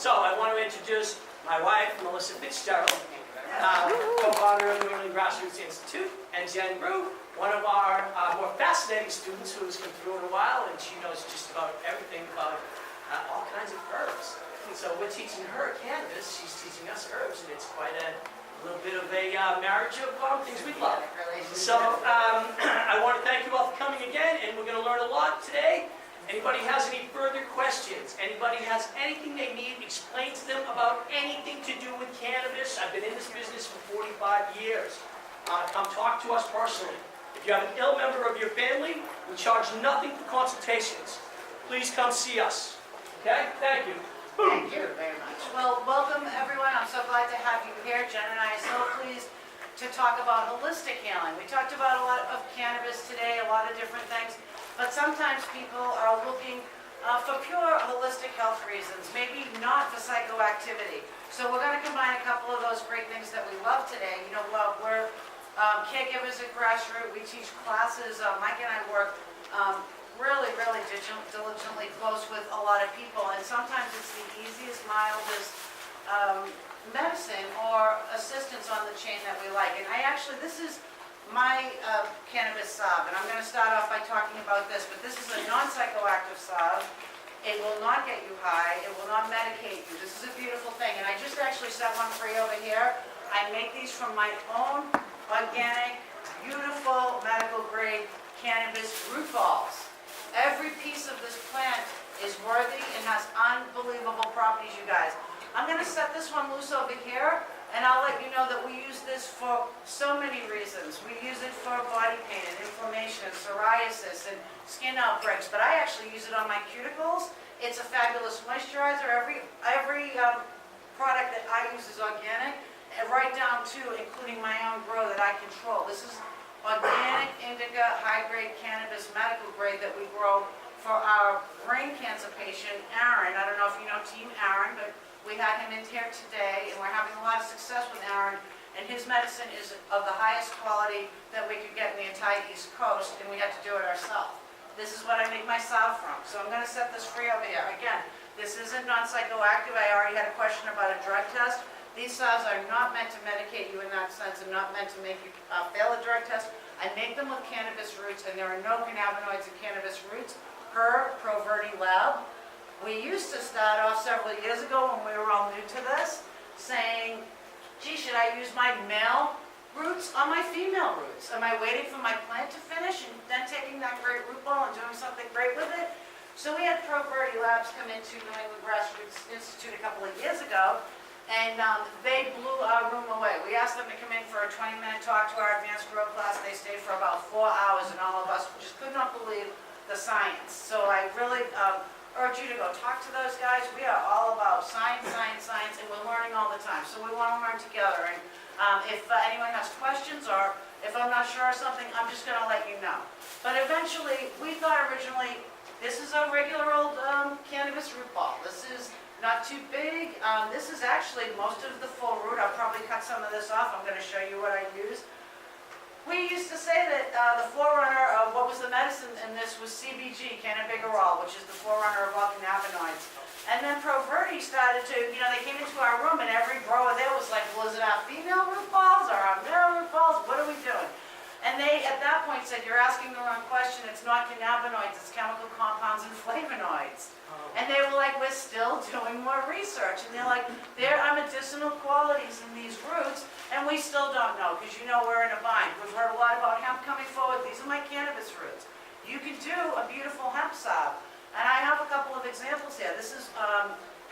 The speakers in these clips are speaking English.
So I want to introduce my wife, Melissa Fitzgerald, co-founder of the England Grassroots Institute, and Jen Grue, one of our more fascinating students who's come through in a while, and she knows just about everything about all kinds of herbs. So we're teaching her cannabis, she's teaching us herbs, and it's quite a little bit of a marriage of things we love. So I want to thank you all for coming again, and we're going to learn a lot today. Anybody has any further questions? Anybody has anything they need explained to them about anything to do with cannabis? I've been in this business for 45 years. Come talk to us personally. If you have an ill member of your family, we charge nothing for consultations. Please come see us. Okay? Thank you. Thank you very much. Well, welcome everyone. I'm so glad to have you here. Jen and I are so pleased to talk about holistic healing. We talked about a lot of cannabis today, a lot of different things, but sometimes people are looking for pure holistic health reasons, maybe not for psychoactivity. So we're going to combine a couple of those great things that we love today. You know, we're caregivers at Grassroots. We teach classes. Mike and I work really diligently close with a lot of people, and sometimes it's the easiest, mildest medicine or assistance on the chain that we like. And this is my cannabis salve, and I'm going to start off by talking about this, but this is a non-psychoactive salve. It will not get you high. It will not medicate you. This is a beautiful thing, and I just actually set one free over here. I make these from my own organic, beautiful, medical-grade cannabis root balls. Every piece of this plant is worthy and has unbelievable properties, you guys. I'm going to set this one loose over here, and I'll let you know that we use this for so many reasons. We use it for body pain and inflammation and psoriasis and skin outbreaks, but I actually use it on my cuticles. It's a fabulous moisturizer. Every product that I use is organic, and right down to including my own grow that I control. This is organic indica high-grade cannabis medical grade that we grow for our brain cancer patient, Aaron. I don't know if you know Team Aaron, but we had him in here today, and we're having a lot of success with Aaron, and his medicine is of the highest quality that we could get in the entire East Coast, and we had to do it ourselves. This is what I make my salve from. So I'm going to set this free over here. Again, this isn't non-psychoactive. I already had a question about a drug test. These salves are not meant to medicate you in that sense and not meant to make you fail a drug test. I make them with cannabis roots, and there are no cannabinoids in cannabis roots per Proverti Lab. We used to start off several years ago when we were all new to this, saying, gee, should I use my male roots or my female roots? Am I waiting for my plant to finish and then taking that great root ball and doing something great with it? So we had Proverti Labs come into New England Grassroots Institute a couple of years ago, and they blew our room away. We asked them to come in for a 20-minute talk to our advanced grow class. They stayed for about 4 hours, and all of us just could not believe the science. So I really urge you to go talk to those guys. We are all about science, and we're learning all the time. So we want to learn together. And if anyone has questions, or if I'm not sure of something, I'm just going to let you know. But eventually, we thought originally, this is a regular old cannabis root ball. This is not too big. This is actually most of the full root. I'll probably cut some of this off. I'm going to show you what I use. We used to say that the forerunner of what was the medicine in this was CBG, cannabigerol, which is the forerunner of all cannabinoids. And then Proverti started to, they came into our room, and every grower there was like, well, is it our female root balls or our male root balls? What are we doing? And they, at that point, said, you're asking the wrong question. It's not cannabinoids. It's chemical compounds and flavonoids. And they were like, we're still doing more research. And they're like, there are medicinal qualities in these roots, and we still don't know, because we're in a bind. We've heard a lot about hemp coming forward. These are my cannabis roots. You can do a beautiful hemp salve. And I have a couple of examples here. This is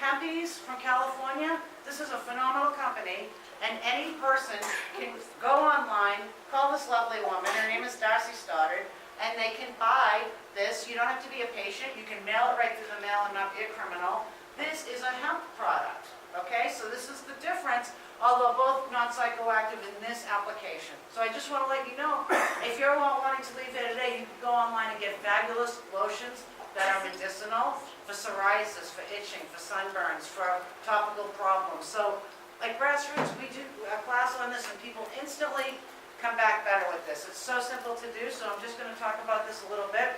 Hempies from California. This is a phenomenal company, and any person can go online, call this lovely woman. Her name is Darcy Stoddard, and they can buy this. You don't have to be a patient. You can mail it right through the mail and not be a criminal. This is a hemp product, okay? So this is the difference, although both non-psychoactive in this application. So I just want to let you know, if you're wanting to leave here today, you can go online and get fabulous lotions that are medicinal for psoriasis, for itching, for sunburns, for topical problems. So like Grassroots, we do a class on this, and people instantly come back better with this. It's so simple to do, so I'm just going to talk about this a little bit.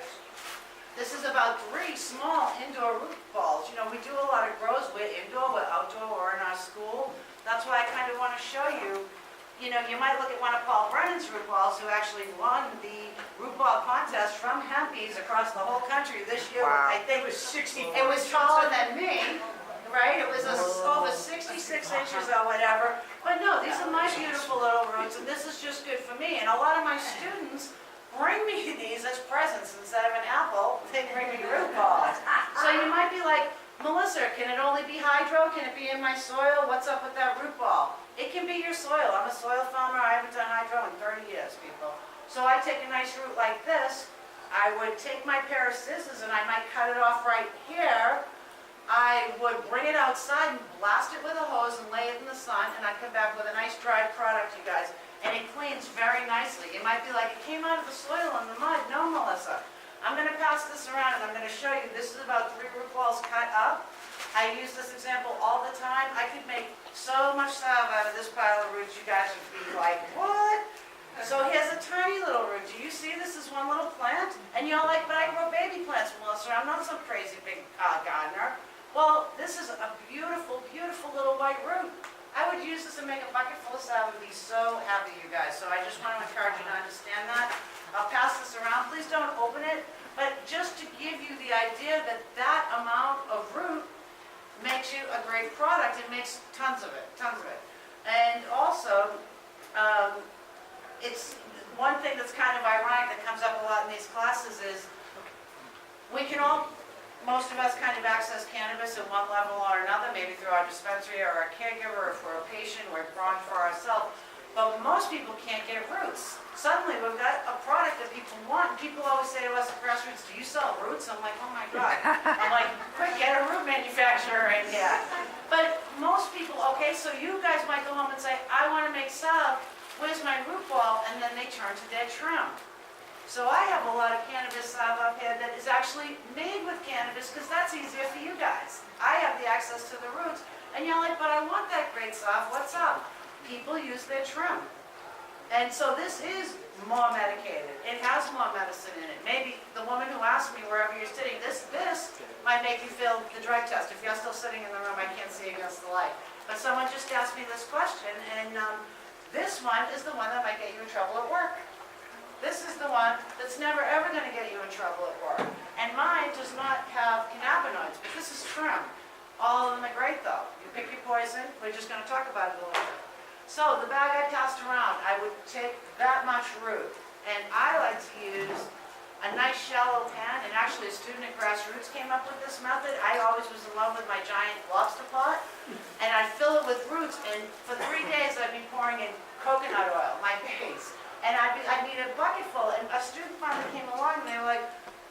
This is about 3 small indoor root balls. We do a lot of grows where that's why I kind of want to show you, you know, you might look at one of Paul Brennan's root balls, who actually won the root ball contest from hempies across the whole country this year. Wow. I think It was 60. it was taller than me, right? It was over 66 inches or whatever. But no, these are my beautiful little roots, and this is just good for me. And a lot of my students bring me these as presents. Instead of an apple, they bring me root balls. So you might be like, Melissa, can it only be hydro? Can it be in my soil? What's up with that root ball? It can be your soil. I'm a soil farmer. I haven't done hydro in 30 years, people. So I take a nice root like this. I would take my pair of scissors and I might cut it off right here. I would bring it outside and blast it with a hose and lay it in the sun, and I come back with a nice dried product, you guys. And it cleans very nicely. You might be like, it came out of the soil and the mud. No, Melissa. I'm going to pass this around and I'm going to show you. This is about 3 root balls cut up. I use this example all the time. I could make so much salve out of this pile of roots, you guys would be like, what? So here's a tiny little root. Do you see this is one little plant? And you're like, but I grow baby plants, Melissa. I'm not some crazy big gardener. Well, this is a beautiful, beautiful little white root. I would use this and make a bucket full of salve and be so happy, you guys. So I just want to encourage you to understand that. I'll pass this around. Please don't open it. But just to give you the idea that that amount of root makes you a great product. It makes tons of it, tons of it. And also, it's one thing that's kind of ironic that comes up a lot in these classes is we can all, most of us kind of access cannabis at one level or another, maybe through our dispensary or our caregiver, or if we're a patient, we're growing for ourselves. But most people can't get roots. Suddenly we've got a product that people want. People always say to us at Grassroots, do you sell roots? I'm like, oh my God. I'm like, quick, get a root manufacturer in here. But most people, okay, so you guys might go home and say, I want to make salve. Where's my root ball? And then they turn to their trim. So I have a lot of cannabis salve up here that is actually made with cannabis because that's easier for you guys. I have the access to the roots. And you're like, but I want that great salve. What's up? People use their trim. And so this is more medicated. It has more medicine in it. Maybe the woman who asked me wherever you're sitting, this might make you fail the drug test. If you're still sitting in the room, I can't see against the light. But someone just asked me this question, and this one is the one that might get you in trouble at work. This is the one that's never ever going to get you in trouble at work. And mine does not have cannabinoids, but this is trim. All of them are great though. You pick your poison. We're just going to talk about it a little bit. So the bag I passed around, I would take that much root, and I like to use a nice shallow pan, and actually a student at Grassroots came up with this method. I always was in love with my giant lobster pot, and I'd fill it with roots, and for 3 days I'd be pouring in coconut oil, my base, and I'd need a bucket full, and a student finally came along, and they were like,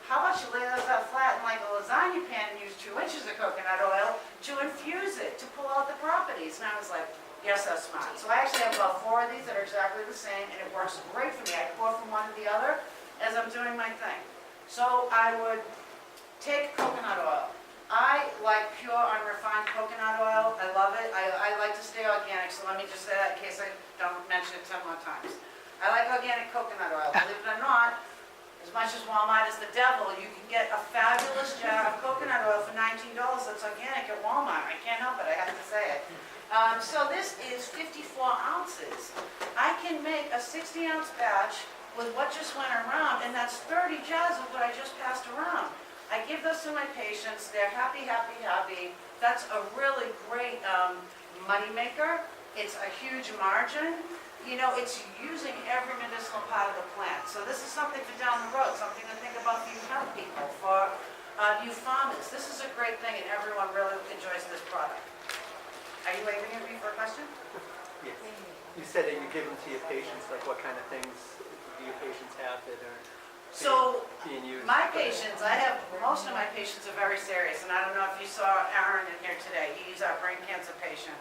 how about you lay those out flat in like a lasagna pan and use 2 inches of coconut oil to infuse it, to pull out the properties, and I was like, yes, that's smart. So I actually have about 4 of these that are exactly the same, and it works great for me. I pour from one to the other as I'm doing my thing. So I would take coconut oil. I like pure, unrefined coconut oil. I love it. I like to stay organic, so let me just say that in case I don't mention it 10 more times. I like organic coconut oil. Believe it or not, as much as Walmart is the devil, you can get a fabulous jar of coconut oil for $19 that's organic at Walmart. I can't help it, I have to say it. So this is 54 ounces. I can make a 60-ounce batch with what just went around, and that's 30 jars of what I just passed around. I give those to my patients. They're happy, happy, happy. That's a really great money maker. It's a huge margin. You know, it's using every medicinal part of the plant. So this is something for down the road, something to think about for you hemp people, for you farmers. This is a great thing, and everyone really enjoys this product. Are you waving at me for a question? Yes. You said that you give them to your patients, like what kind of things do your patients have that are being used? My patients, most of my patients are very serious, and I don't know if you saw Aaron in here today. He's our brain cancer patient.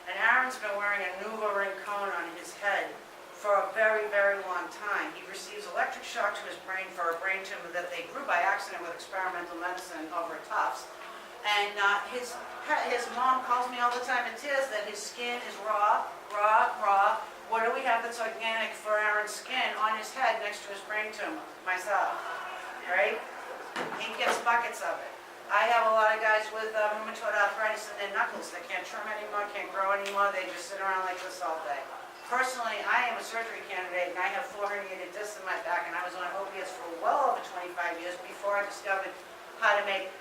And Aaron's been wearing a NuvaRing cone on his head for a very, very long time. He receives electric shock to his brain for a brain tumor that they grew by accident with experimental medicine over at Tufts. And his mom calls me all the time in tears that his skin is raw. What do we have that's organic for Aaron's skin on his head next to his brain tumor? Myself, right? He gets buckets of it. I have a lot of guys with rheumatoid arthritis in their knuckles that can't trim anymore, can't grow anymore, they just sit around like this all day. Personally, I am a surgery candidate and I have 4 herniated discs in my back, and I was on opiates for well over 25 years before I discovered how to make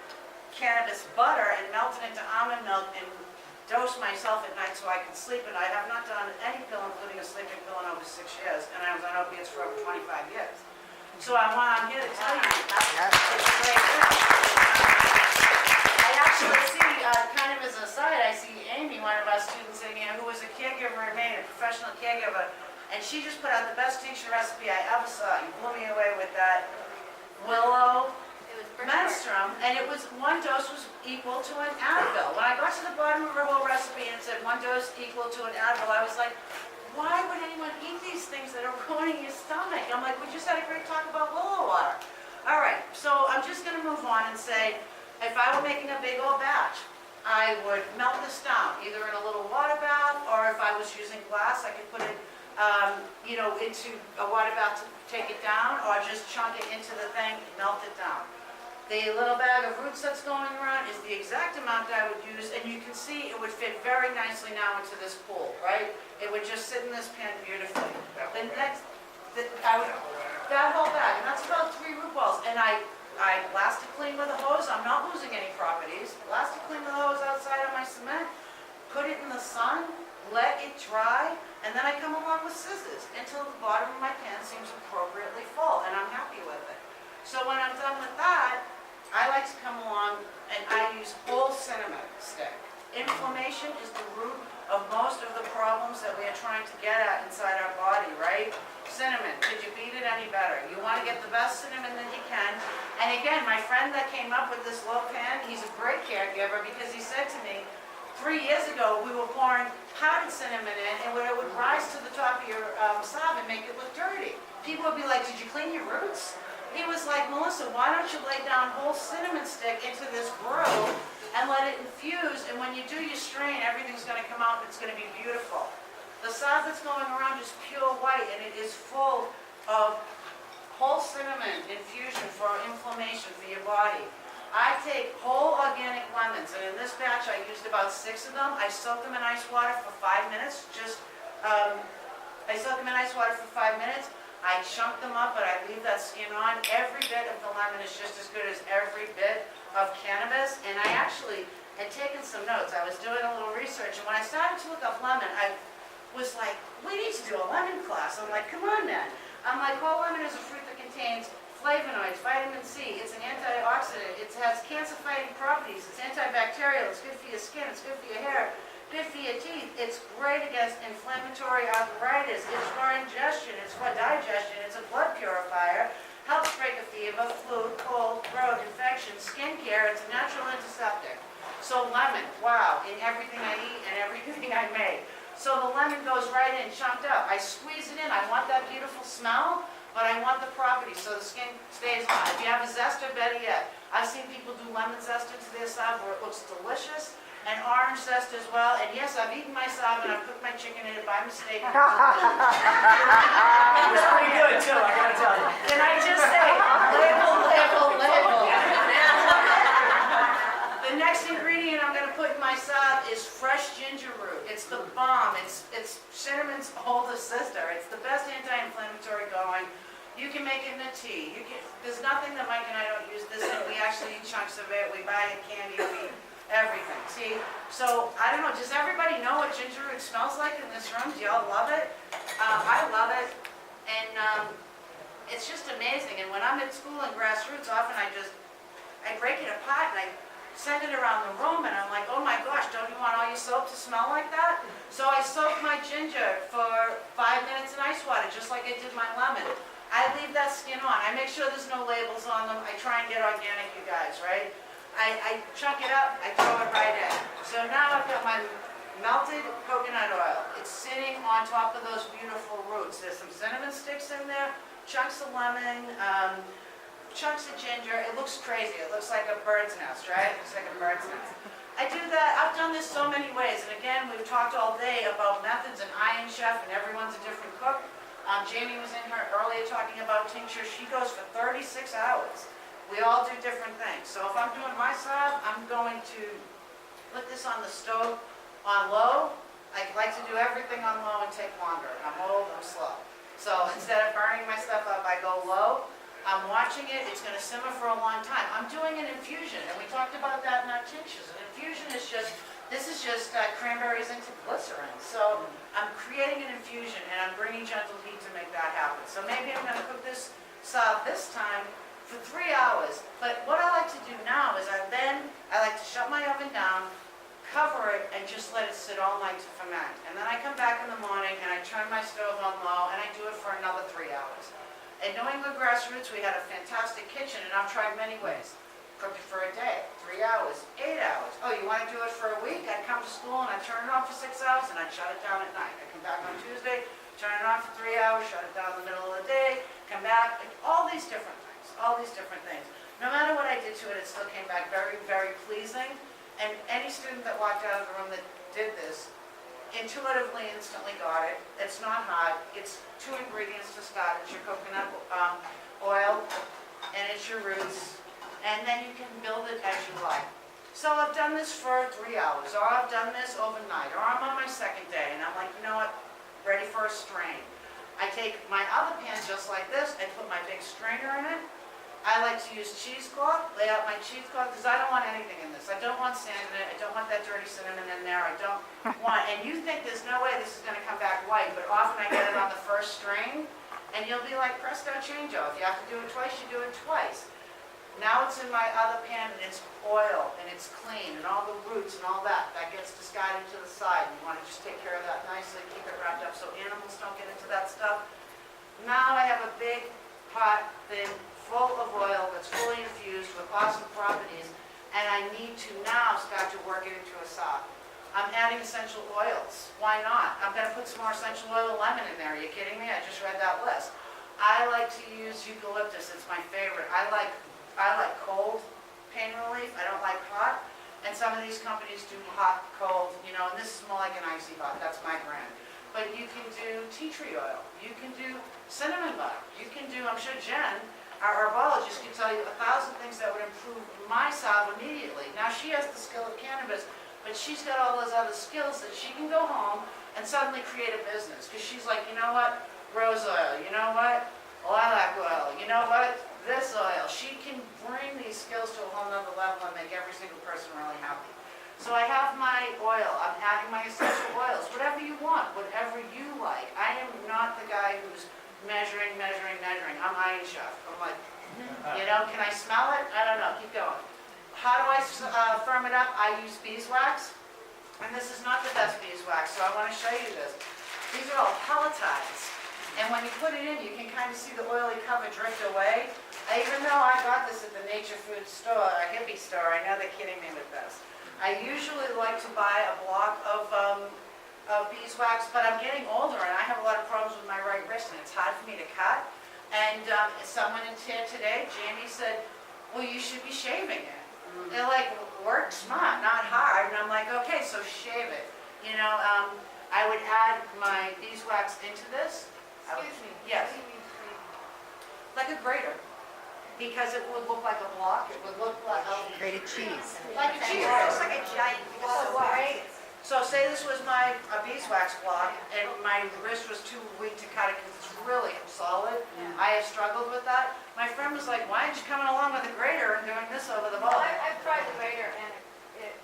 cannabis butter and melt it into almond milk and dose myself at night so I can sleep. And I have not done any pill, including a sleeping pill, in over 6 years, and I was on opiates for over 25 years. So I'm here to tell you, it's a great thing. I actually see, kind of as an aside, I see Amy, one of our students in here, who was a caregiver in Maine, a professional caregiver, and she just put out the best tincture recipe I ever saw. You blew me away with that willow menstruum, and it was 1 dose was equal to an Advil. When I got to the bottom of her whole recipe and it said 1 dose equal to an Advil, I was like, why would anyone eat these things that are ruining your stomach? I'm like, we just had a great talk about willow water. All right, so I'm just going to move on and say, if I were making a big old batch, I would melt this down, either in a little water bath, or if I was using glass, I could put it, into a water bath to take it down, or just chunk it into the thing, melt it down. The little bag of roots that's going around is the exact amount that I would use, and you can see it would fit very nicely now into this pool, right? It would just sit in this pan beautifully. That whole bag, and that's about 3 root balls, and I blast it clean with a hose. I'm not losing any properties. Blast it clean with a hose outside on my cement, put it in the sun, let it dry, and then I come along with scissors until the bottom of my pan seems appropriately full, and I'm happy with it. So when I'm done with that, I like to come along and I use whole cinnamon stick. Inflammation is the root of most of the problems that we are trying to get at inside our body, right? Cinnamon, could you beat it any better? You want to get the best cinnamon that you can. And again, my friend that came up with this low pan, he's a great caregiver because he said to me, 3 years ago we were pouring powdered cinnamon in, and when it would rise to the top of your salve and make it look dirty. People would be like, did you clean your roots? He was like, Melissa, why don't you lay down whole cinnamon stick into this brew and let it infuse, and when you do your strain, everything's going to come out and it's going to be beautiful. The salve that's going around is pure white, and it is full of whole cinnamon infusion for inflammation for your body. I take whole organic lemons, and in this batch I used about 6 of them. I soak them in ice water for 5 minutes. I soak them in ice water for 5 minutes. I chunk them up, but I leave that skin on. Every bit of the lemon is just as good as every bit of cannabis. And I actually had taken some notes. I was doing a little research, and when I started to look up lemon, I was like, we need to do a lemon class. I'm like, come on, man. I'm like, whole lemon is a fruit that contains flavonoids, vitamin C. It's an antioxidant. It has cancer-fighting properties. It's antibacterial. It's good for your skin. It's good for your hair. Good for your teeth. It's great against inflammatory arthritis. It's for ingestion. It's for digestion. It's a blood purifier. Helps break a fever, flu, cold, throat, infection, skincare. It's a natural antiseptic. So lemon, wow, in everything I eat and everything I make. So the lemon goes right in, chunked up. I squeeze it in. I want that beautiful smell, but I want the property so the skin stays on. If you have a zester, better yet. I've seen people do lemon zest into their salve where it looks delicious. And orange zest as well. And yes, I've eaten my salve and I've cooked my chicken in it by mistake. It was pretty good too, I gotta tell you. Can I just say, label. The next ingredient I'm going to put in my salve is fresh ginger root. It's the bomb. It's cinnamon's older sister. It's the best anti-inflammatory going. You can make it in a tea. There's nothing that Mike and I don't use this in. We actually eat chunks of it. We buy it candy. We everything. See? So, I don't know, does everybody know what ginger root smells like in this room? Do y'all love it? I love it. And it's just amazing. And when I'm at school in grassroots, often I break it apart and I send it around the room and I'm like, oh my gosh, don't you want all your soap to smell like that? So I soak my ginger for 5 minutes in ice water, just like I did my lemon. I leave that skin on. I make sure there's no labels on them. I try and get organic, you guys, right? I chunk it up, I throw it right in. So now I've got my melted coconut oil. It's sitting on top of those beautiful roots. There's some cinnamon sticks in there, chunks of lemon, chunks of ginger. It looks crazy. It looks like a bird's nest, right? It looks like a bird's nest. I do that. I've done this so many ways. And again, we've talked all day about methods and Iron Chef, and everyone's a different cook. Jamie was in here earlier talking about tincture. She goes for 36 hours. We all do different things. So if I'm doing my salve, I'm going to put this on the stove on low. I like to do everything on low and take longer. I'm old, I'm slow. So instead of burning my stuff up, I go low. I'm watching it, it's gonna simmer for a long time. I'm doing an infusion, and we talked about that in our tinctures. An infusion is just, this is just cranberries into glycerin. So I'm creating an infusion, and I'm bringing gentle heat to make that happen. So maybe I'm gonna cook this salve this time for 3 hours. But what I like to do now is I like to shut my oven down, cover it, and just let it sit all night to ferment. And then I come back in the morning and I turn my stove on low and I do it for another 3 hours. At New England Grassroots, we had a fantastic kitchen, and I've tried many ways. Cook it for a day, 3 hours, 8 hours. Oh, you want to do it for a week? I'd come to school and I'd turn it on for 6 hours and I'd shut it down at night. I'd come back on Tuesday, turn it on for 3 hours, shut it down in the middle of the day, come back, all these different things, all these different things. No matter what I did to it, it still came back very, very pleasing. And any student that walked out of the room that did this intuitively, instantly got it. It's not hard. It's 2 ingredients to start. It's your coconut oil and it's your roots. And then you can build it as you like. So I've done this for 3 hours, or I've done this overnight, or I'm on my second day and I'm like, you know what, ready for a strain. I take my other pan just like this, I put my big strainer in it. I like to use cheesecloth, lay out my cheesecloth, because I don't want anything in this. I don't want sand in it, I don't want that dirty cinnamon in there, I don't want, and you think there's no way this is gonna come back white, but often I get it on the first strain, and you'll be like, presto changeo. If you have to do it twice, you do it twice. Now it's in my other pan, and it's oil, and it's clean, and all the roots and all that gets discarded to the side. You wanna just take care of that nicely, keep it wrapped up so animals don't get into that stuff. Now I have a big pot thing full of oil that's fully infused with awesome properties, and I need to now start to work it into a salve. I'm adding essential oils. Why not? I'm going to put some more essential oil of lemon in there. Are you kidding me? I just read that list. I like to use eucalyptus. It's my favorite. I like cold pain relief. I don't like hot. And some of these companies do hot, cold, you know, and this is more like an icy hot. That's my brand. But you can do tea tree oil. You can do cinnamon butter. You can do, I'm sure Jen, our herbologist, can tell you 1,000 things that would improve my salve immediately. Now she has the skill of cannabis, but she's got all those other skills that she can go home and suddenly create a business. Because she's like, you know what, rose oil, you know what, lilac oil, you know what, this oil. She can bring these skills to a whole nother level and make every single person really happy. So I have my oil, I'm adding my essential oils, whatever you want, whatever you like. I am not the guy who's measuring. I'm Iron Chef. I'm like, you know, can I smell it? I don't know, keep going. How do I firm it up? I use beeswax, and this is not the best beeswax, so I want to show you this. These are all pelletized, and when you put it in, you can kind of see the oily cover drift away. Even though I got this at the Nature Food store, a hippie store, I know they're kidding me with this. I usually like to buy a block of beeswax, but I'm getting older and I have a lot of problems with my right wrist and it's hard for me to cut. And someone in here today, Jamie, said, well, you should be shaving it. They're like, work smart, not hard. And I'm like, okay, so shave it. You know, I would add my beeswax into this. Excuse me. Yes. What do you mean cream? Like a grater. Because it would look like a block. It would look like Grated cheese. like a cheese. It looks like a giant So block, what? right? So say this was a beeswax block, and my wrist was too weak to cut it because it's really solid. I have struggled with that. My friend was like, why aren't you coming along with a grater and doing this over the Well, bowl? I've tried the grater and it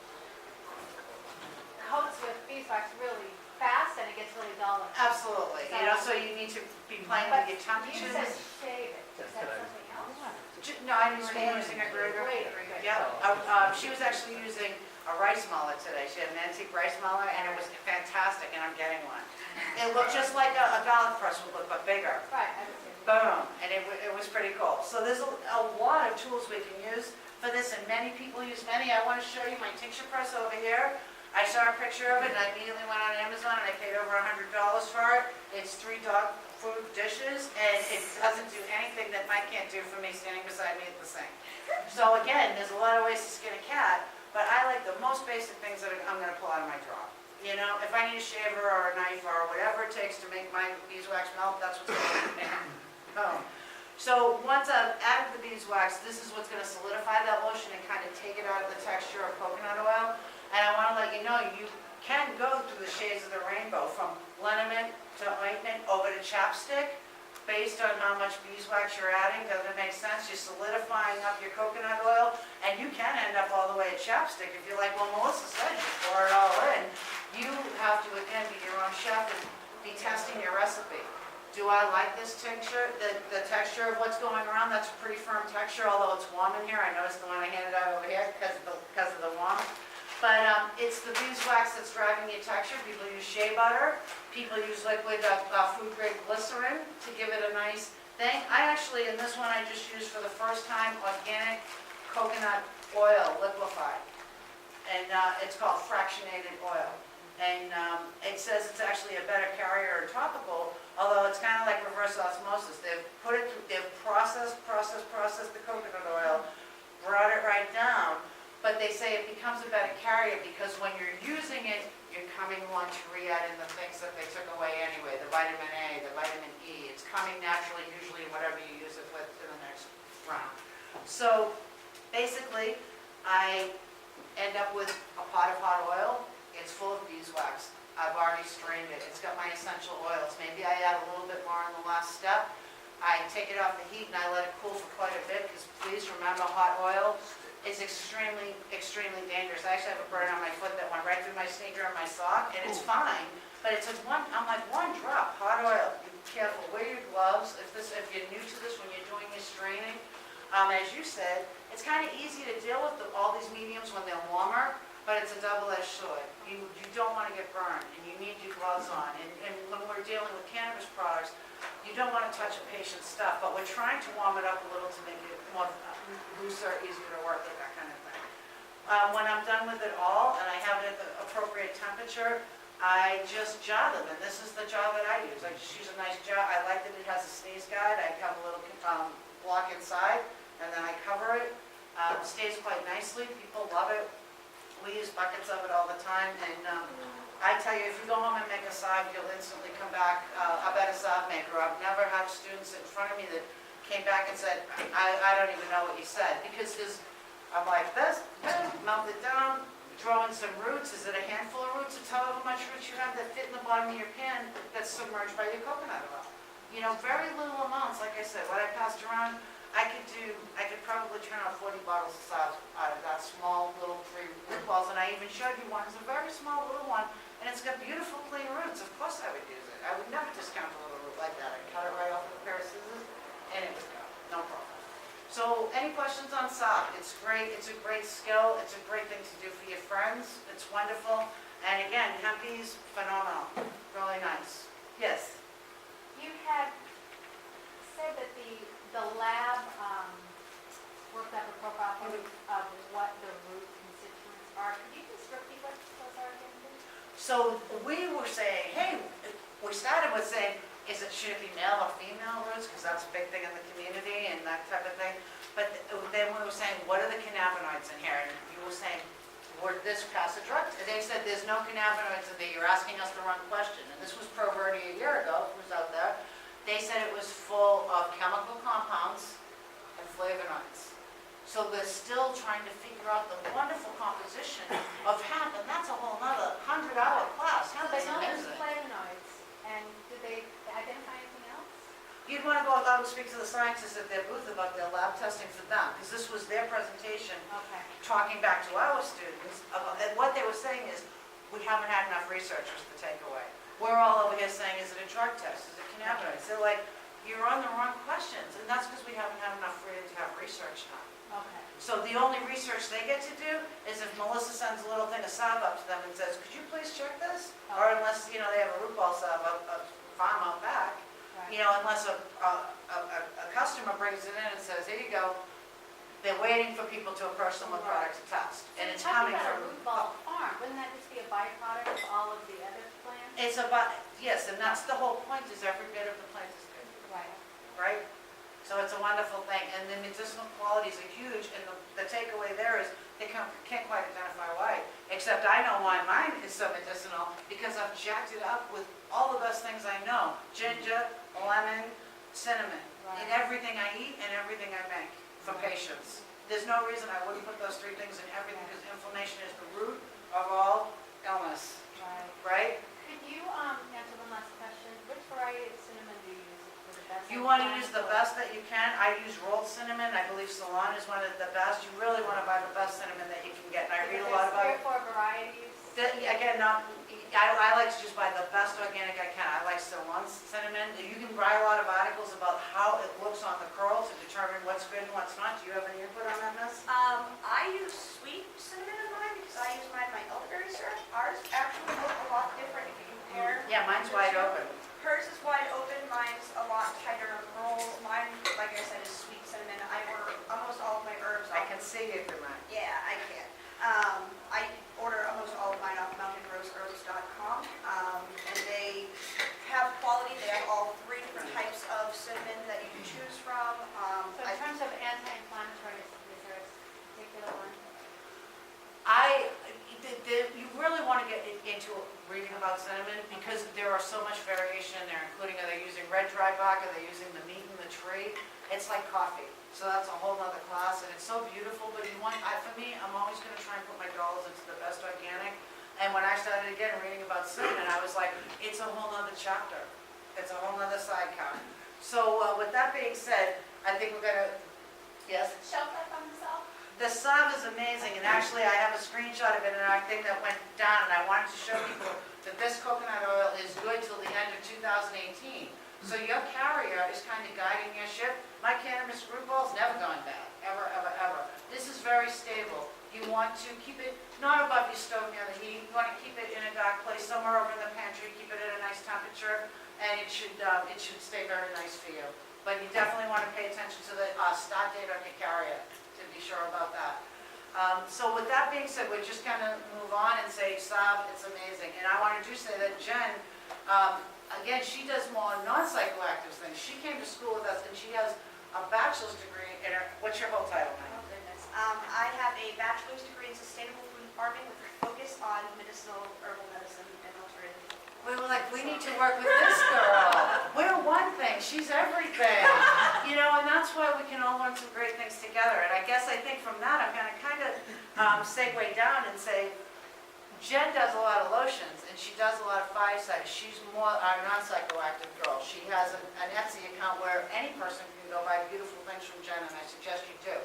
coats with beeswax really fast and it gets really dull. Absolutely. You know, so you need to be playing with your You said temperatures. shave it. Is that something else? No, I'm using a grater. Grater, good. Yeah. She was actually using a rice muller today. She had an antique rice muller, and it was fantastic, and I'm getting one. It looked just like a garlic press would look, but bigger. Right, I would say. Boom, and it was pretty cool. So there's a lot of tools we can use for this, and many people use many. I want to show you my tincture press over here. I saw a picture of it, and I immediately went on Amazon, and I paid over $100 for it. It's 3 dog food dishes, and it doesn't do anything that Mike can't do for me standing beside me at the sink. So again, there's a lot of ways to skin a cat, but I like the most basic things that I'm going to pull out of my drawer. You know, if I need a shaver or a knife or whatever it takes to make my beeswax melt, that's what's going to be. Boom. So once I've added the beeswax, this is what's gonna solidify that lotion and kind of take it out of the texture of coconut oil. And I wanna let you know, you can go through the shades of the rainbow, from liniment to ointment over to chapstick, based on how much beeswax you're adding. Does it make sense? You're solidifying up your coconut oil, and you can end up all the way at chapstick. If you're like, well, Melissa said you pour it all in, you have to, again, be your own chef and be testing your recipe. Do I like this texture? The texture of what's going around, that's a pretty firm texture, although it's warm in here. I noticed the one I handed out over here because of the warmth. But it's the beeswax that's driving your texture. People use shea butter. People use liquid food-grade glycerin to give it a nice thing. I actually, in this one, I just used for the first time organic coconut oil liquefied. And it's called fractionated oil. And it says it's actually a better carrier or topical, although it's kind of like reverse osmosis. They've put it through, they've processed the coconut oil, brought it right down, but they say it becomes a better carrier because when you're using it, you're coming on to re-add in the things that they took away anyway, the vitamin A, the vitamin E. It's coming naturally, usually whatever you use it with in the next round. So basically, I end up with a pot of hot oil. It's full of beeswax. I've already strained it. It's got my essential oils. Maybe I add a little bit more in the last step. I take it off the heat and I let it cool for quite a bit because please remember, hot oil is extremely, extremely dangerous. I actually have a burn on my foot that went right through my sneaker and my sock, and it's fine, but it's one drop, hot oil. Be careful, wear your gloves. If you're new to this, when you're doing your straining, as you said, it's kind of easy to deal with all these mediums when they're warmer, but it's a double-edged sword. You don't want to get burned, and you need your gloves on. And when we're dealing with cannabis products, you don't want to touch a patient's stuff, but we're trying to warm it up a little to make it more looser, easier to work with, that kind of thing. When I'm done with it all, and I have it at the appropriate temperature, I just jar them, and this is the jar that I use. I just use a nice jar. I like that it has a sneeze guide. I have a little block inside, and then I cover it. Stays quite nicely. People love it. We use buckets of it all the time, and I tell you, if you go home and make a salve, you'll instantly come back a better salve maker. I've never had students in front of me that came back and said, I don't even know what you said, because I'm like this, melt it down, throw in some roots. Is it a handful of roots? Tell how much roots you have that fit in the bottom of your pan that's submerged by your coconut oil. You know, very little amounts. Like I said, what I passed around, I could probably turn out 40 bottles of salve out of that small little 3 root balls, and I even showed you one. It's a very small little one, and it's got beautiful clean roots. Of course I would use it. I would never discount a little root like that. I'd cut it right off with a pair of scissors, and it would go. No problem. So any questions on salve? It's great. It's a great skill. It's a great thing to do for your friends. It's wonderful. And again, hempies, phenomenal. Really nice. Yes? You had said that the lab worked up a profile for of what the root constituents are. Could you just repeat what those are again, please? So we were saying, hey, we started with saying, should it be male or female roots? Because that's a big thing in the community and that type of thing. But then we were saying, what are the cannabinoids in here? And you were saying, would this pass a drug? They said there's no cannabinoids in there. You're asking us the wrong question. And this was Pro Verde a year ago, who was out there. They said it was full of chemical compounds and flavonoids. So they're still trying to figure out the wonderful composition of hemp, and that's a whole nother 100-hour class. Hemp They is know there's amazing. flavonoids, and did they identify anything else? You'd want to go out and speak to the scientists at their booth about their lab testing for them, because this was their presentation, Okay. talking back to our students. And what they were saying is, we haven't had enough researchers to take away. We're all over here saying, is it a drug test? Is it cannabinoids? They're like, you're on the wrong questions, and that's because we haven't had enough freedom to have research done. Okay. So the only research they get to do is if Melissa sends a little thing of salve up to them and says, could you please check this? Or unless, they have a root ball salve, a farm out back, Right. unless a customer brings it in and says, here you go. They're waiting for people to approach them with product to test. And it's coming Talking about from... a root ball farm, wouldn't that just be a byproduct of all of the other plants? It's about, yes, and that's the whole point, is every bit of the plant is good, Right. right? So it's a wonderful thing, and the medicinal qualities are huge, and the takeaway there is they can't quite identify why, except I know why mine is so medicinal, because I've jacked it up with all the best things I know. Ginger, lemon, cinnamon in everything I eat and everything I make for patients. There's no reason I wouldn't put those three things in everything because inflammation is the root of all illness, right? Could you answer one last question? Which variety of cinnamon do you use for the best? You want to use the best that you can. I use rolled cinnamon. I believe Ceylon is one of the best. You really want to buy the best cinnamon that you can get. And I read a lot about it. 3 or 4 varieties. Again, I like to just buy the best organic I can. I like Ceylon cinnamon. You can buy a lot of articles about how it looks on the curl to determine what's good and what's not. Do you have any input on that, Miss? I use sweet cinnamon in mine because I use mine in my elderberry syrup. Ours actually look a lot different if you compare. Yeah, mine's wide open. Hers is wide open, mine's a lot tighter rolls. Mine, like I said, is sweet cinnamon. I order almost all of my herbs I off. can see it through mine. Yeah, I can. I order almost all of mine off mountainroseherbs.com. And they have quality. They have all 3 different types of cinnamon that you can choose from. So in terms of anti-inflammatory, is there a particular one? You really want to get into reading about cinnamon because there are so much variation in there, including are they using red dry bark, are they using the meat in the tree? It's like coffee. So that's a whole other class, and it's so beautiful, but for me, I'm always going to try and put my dollars into the best organic. And when I started again reading about cinnamon, I was like, it's a whole other chapter. It's a whole other sidecar. So with that being said, I think we're going to, yes? Shelf life on the Salve? The Salve is amazing, and actually I have a screenshot of it in our thing that went down, and I wanted to show people that this coconut oil is good till the end of 2018. So your carrier is kind of guiding your ship. My cannabis root ball's never gone bad, ever, ever, ever. This is very stable. You want to keep it not above your stove near the heat. You want to keep it in a dark place, somewhere over in the pantry, keep it at a nice temperature, and it should stay very nice for you. But you definitely want to pay attention to the start date on your carrier to be sure about that. So with that being said, we're just going to move on and say, Salve, it's amazing. And I want to do say that Jen, again, she does more non-psychoactive things. She came to school with us, and she has a bachelor's degree in her, what's your whole title, ma'am? Oh, goodness. I have a bachelor's degree in sustainable food farming with a focus on medicinal herbal medicine and alternative. We were like, we need to work with this girl. We're one thing, she's everything. You know, and that's why we can all learn some great things together. And I think from that, I'm going to kind of segue down and say, Jen does a lot of lotions, and she does a lot of fireside. She's more our non-psychoactive girl. She has an Etsy account where any person can go buy beautiful things from Jen, and I suggest you do.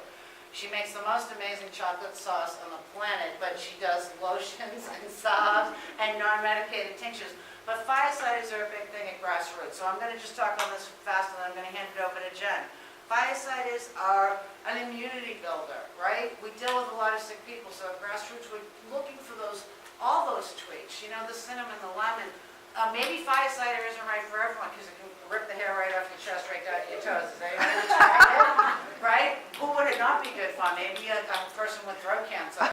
She makes the most amazing chocolate sauce on the planet, but she does lotions and salves and non-medicated tinctures. But firesides are a big thing at Grassroots, so I'm going to just talk on this fast, and then I'm going to hand it over to Jen. Firesides are an immunity builder, right? We deal with a lot of sick people, so at Grassroots we're looking for all those tweaks, you know, the cinnamon, the lemon. Maybe firesider isn't right for everyone because it can rip the hair right off your chest, right down to your toes. Is anyone trying it? Right? Who would it not be good for? Maybe a person with throat cancer.